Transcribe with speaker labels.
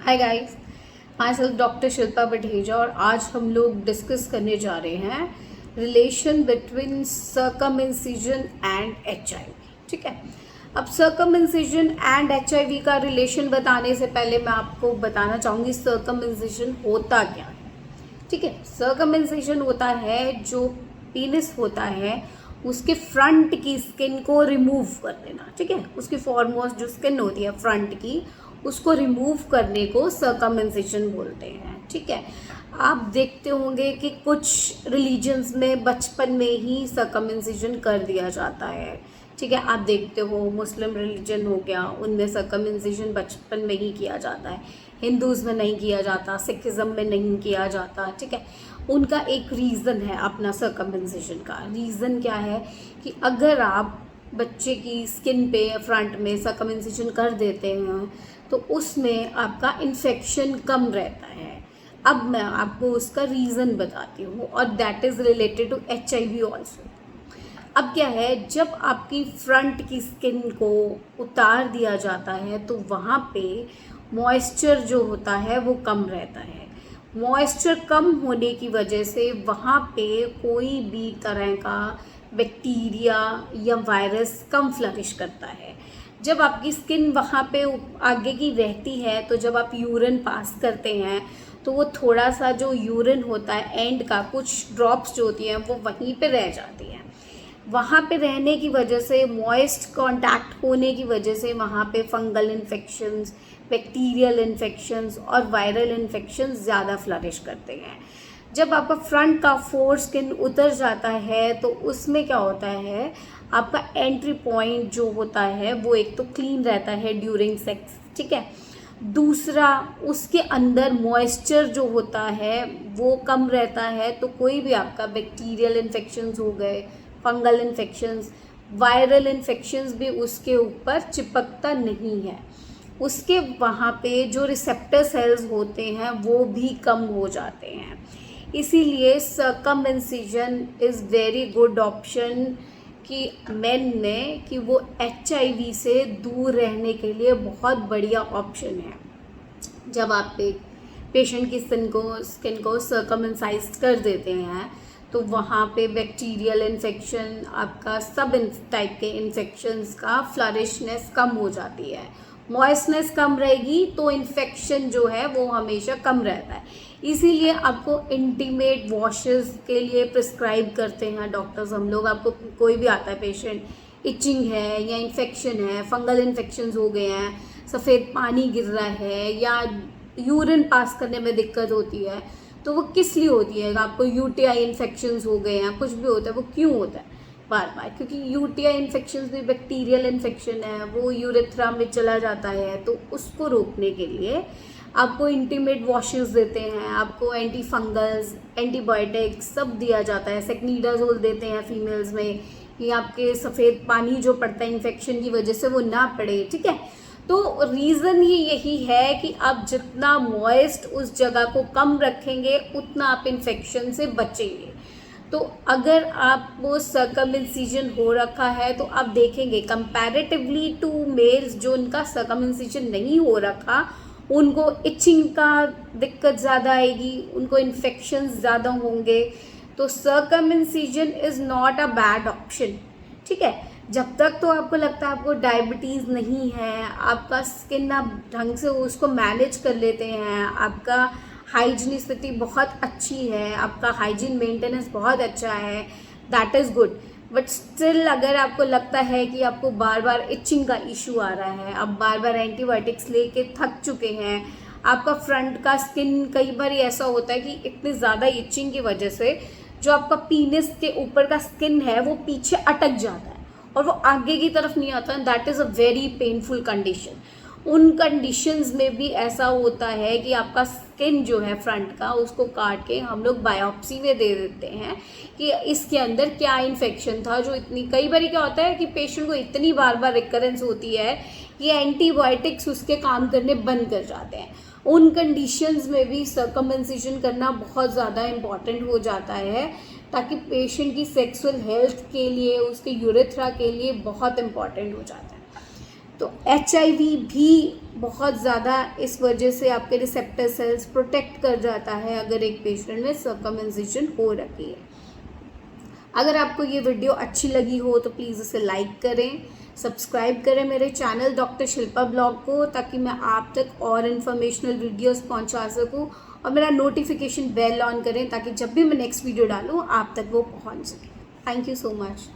Speaker 1: Hi guys, my self doctor Shilpa Batheja और आज हम लोग डिस्कस करने जा रहे हैं रिलेशन बिटवीन सर्कमइंसिजन एंड HIV। ठीक है। अब सर्कमइंसिजन एंड HIV का रिलेशन बताने से पहले मैं आपको बताना चाहूँगी सर्कमइंसिजन होता क्या है। ठीक है। सर्कमइंसिजन होता है जो पीनिस होता है उसके फ्रंट की स्किन को रिमूव कर देना। ठीक है। उसकी फॉरमोस्ट जो स्किन होती है फ्रंट की उसको रिमूव करने को सर्कमइंसिजन बोलते हैं। ठीक है। आप देखते होंगे कि कुछ रिलीजन्स में बचपन में ही सर्कमइंसिजन कर दिया जाता है। ठीक है। आप देखते हो मुस्लिम रिलीजन हो गया, उनमें सर्कमइंसिजन बचपन में ही किया जाता है। हिंदूज़ में नहीं किया जाता, सिखिज़म में नहीं किया जाता। ठीक है। उनका एक रीज़न है अपना सर्कमइंसिजन का। रीज़न क्या है कि अगर आप बच्चे की स्किन पे फ्रंट में सर्कमइंसिजन कर देते हैं तो उसमें आपका इन्फेक्शन कम रहता है। अब मैं आपको उसका रीज़न बताती हूँ और that is related to HIV also. अब क्या है, जब आपकी फ्रंट की स्किन को उतार दिया जाता है तो वहाँ पे मॉइस्चर जो होता है वो कम रहता है। मॉइस्चर कम होने की वजह से वहाँ पे कोई भी तरह का बैक्टीरिया या वायरस कम फ्लरिश करता है। जब आपकी स्किन वहाँ पे आगे की रहती है तो जब आप यूरिन पास करते हैं तो वो थोड़ा सा जो यूरिन होता है एंड का कुछ ड्रॉप्स जो होती हैं वो वहीं पे रह जाती हैं। वहाँ पे रहने की वजह से मॉइस्ट कांटेक्ट होने की वजह से वहाँ पे फंगल इन्फेक्शंस, बैक्टीरियल इन्फेक्शंस और वायरल इन्फेक्शंस ज़्यादा फ्लरिश करते हैं। जब आपका फ्रंट का फोर स्किन उतर जाता है तो उसमें क्या होता है, आपका एंट्री पॉइंट जो होता है वो एक तो क्लीन रहता है ड्यूरिंग सेक्स। ठीक है। दूसरा, उसके अंदर मॉइस्चर जो होता है वो कम रहता है तो कोई भी आपका बैक्टीरियल इन्फेक्शंस हो गए, फंगल इन्फेक्शंस, वायरल इन्फेक्शंस भी उसके ऊपर चिपकता नहीं है। उसके वहाँ पे जो रिसेप्टर सेल्स होते हैं वो भी कम हो जाते हैं। इसीलिए सर्कमइंसिजन इज़ वेरी गुड ऑप्शन कि मेन में कि वो HIV से दूर रहने के लिए बहुत बढ़िया ऑप्शन है। जब आप एक पेशेंट की स्किन को सर्कमसाइज कर देते हैं तो वहाँ पे बैक्टीरियल इन्फेक्शन, आपका सब टाइप के इन्फेक्शंस का फ्लरिशनेस कम हो जाती है। मॉइस्टनेस कम रहेगी तो इन्फेक्शन जो है वो हमेशा कम रहता है। इसीलिए आपको इंटीमेट वॉशेस के लिए प्रिस्क्राइब करते हैं डॉक्टर्स हम लोग। आपको कोई भी आता है पेशेंट, इचिंग है या इन्फेक्शन है, फंगल इन्फेक्शंस हो गए हैं, सफ़ेद पानी गिर रहा है या यूरिन पास करने में दिक्कत होती है, तो वो किस लिए होती है? आपको UTI इन्फेक्शंस हो गए हैं, कुछ भी होता है, वो क्यों होता है बार बार? क्योंकि UTI इन्फेक्शंस भी बैक्टीरियल इन्फेक्शन है, वो यूरेथ्रा में चला जाता है। तो उसको रोकने के लिए आपको इंटीमेट वॉशेस देते हैं, आपको एंटी फंगल्स, एंटीबायोटिक्स सब दिया जाता है। सेक्नीडाजोल देते हैं फीमेल्स में कि आपके सफ़ेद पानी जो पड़ता है इन्फेक्शन की वजह से वो ना पड़े। ठीक है। तो रीज़न ही यही है कि आप जितना मॉइस्ट उस जगह को कम रखेंगे उतना आप इन्फेक्शन से बचेंगे। तो अगर आप वो सर्कमइंसिजन हो रखा है तो आप देखेंगे कंपैरेटिवली टू मेल्स जो उनका सर्कमइंसिजन नहीं हो रखा, उनको इचिंग का दिक्कत ज़्यादा आएगी, उनको इन्फेक्शन ज़्यादा होंगे। तो circumcision is not a bad option. ठीक है। जब तक तो आपको लगता है आपको डायबिटीज़ नहीं है, आपका स्किन आप ढंग से उसको मैनेज कर लेते हैं, आपका हाइजीन स्थिति बहुत अच्छी है, आपका हाइजीन मेंटेनेंस बहुत अच्छा है, that is good. But still अगर आपको लगता है कि आपको बार बार इचिंग का इशू आ रहा है, आप बार बार एंटीबायोटिक्स लेके थक चुके हैं, आपका फ्रंट का स्किन कई बार ऐसा होता है कि इतनी ज़्यादा इचिंग की वजह से जो आपका पीनिस के ऊपर का स्किन है वो पीछे अटक जाता है और वो आगे की तरफ नहीं आता, that is a very painful condition. उन कंडीशंस में भी ऐसा होता है कि आपका स्किन जो है फ्रंट का उसको काट के हम लोग बायोप्सी में दे देते हैं कि इसके अंदर क्या इन्फेक्शन था। जो इतनी कई बार क्या होता है कि पेशेंट को इतनी बार बार रिकरेंस होती है कि एंटीबायोटिक्स उसके काम करने बंद कर जाते हैं। उन कंडीशंस में भी सर्कमइंसिजन करना बहुत ज़्यादा इम्पॉर्टेंट हो जाता है ताकि पेशेंट की सेक्सुअल हेल्थ के लिए, उसके यूरेथ्रा के लिए बहुत इम्पॉर्टेंट हो जाता है। तो HIV भी बहुत ज़्यादा इस वजह से आपके रिसेप्टर सेल्स प्रोटेक्ट कर जाता है अगर एक पेशेंट में सर्कमसिजन हो रखी है। अगर आपको ये वीडियो अच्छी लगी हो तो प्लीज़ इसे लाइक करें, सब्सक्राइब करें मेरे चैनल डॉक्टर शिल्पा ब्लॉग को, ताकि मैं आप तक और इन्फॉर्मेशनल वीडियोस पहुंचा सकूं, और मेरा नोटिफिकेशन बेल ऑन करें ताकि जब भी मैं नेक्स्ट वीडियो डालूं आप तक वो पहुंच सके। Thank you so much.